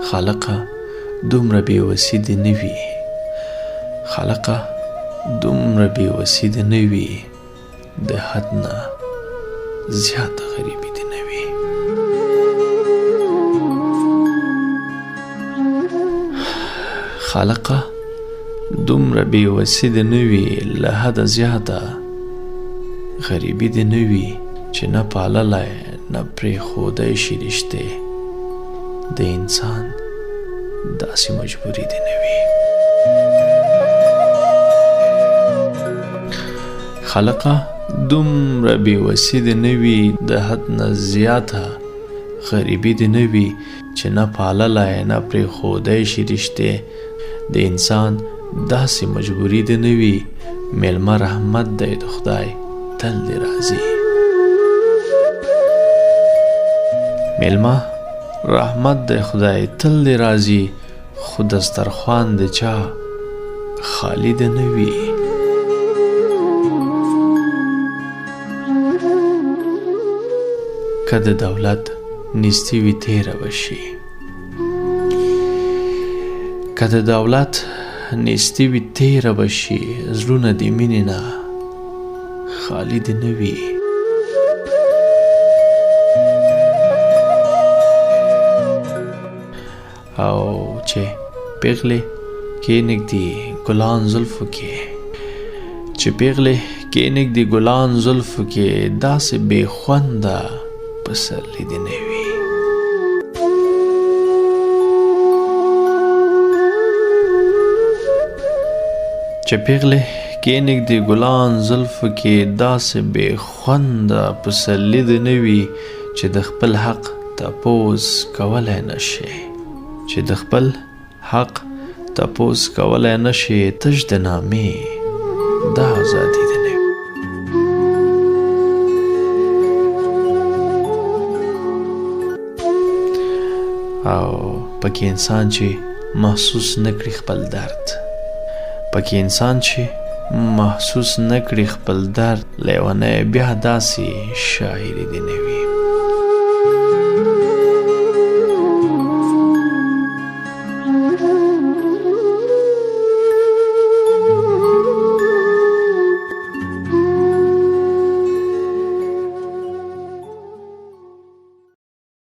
خالقه دومره بې وسي دې نه وي، خالقه دومره بې وسي دې نه وي، د حد نه زیاته غریبي دې نه وي. خالقه دومره بې وسي دې نه وي، له حده زیاته غریبي دې نه وي چې نه پاللی نه پرېښودی شي رشتې، د انسان داسې مجبوري دې نه وي. خالقه دومره بې وسي دې نه وي، د حد نه زیاته غریبي دې نه وي چې نه پاللی نه پرېښودی شي رشتې، د انسان داسې مجبوري دې نه وي. میلمه رحمت دی د خدای تل دې راځي، میلمه رحمت دی خدای تل دې راځي، خو دسترخوان د چا خالی دې نه وي. که د دولت نیستي وي تیره به شي، که د دولت نیستي وي تیره به شي، زړونه د مینې نه خالی دې نه وي. او چې پیغلې کېنږدي ګلان زلفو کې، چې پیغلې کېنږدي ګلان زلفو کې، داسې بې خونده پسرلی دې نه وي. چې پیغلې کېنږدي ګلان زلفو کې، داسې بې خونده پسرلی دې نه وي چې د خپل حق تپوس کولی نه شي، چې د خپل حق تپوس کولی نه شي، تش د نامې دا ازادي دې نه وي. او پکې انسان چې محسوس نه کړي خپل درد، پکې انسان چې محسوس نه کړي خپل درد، لیونی بیا داسې شاعري دې نه وي.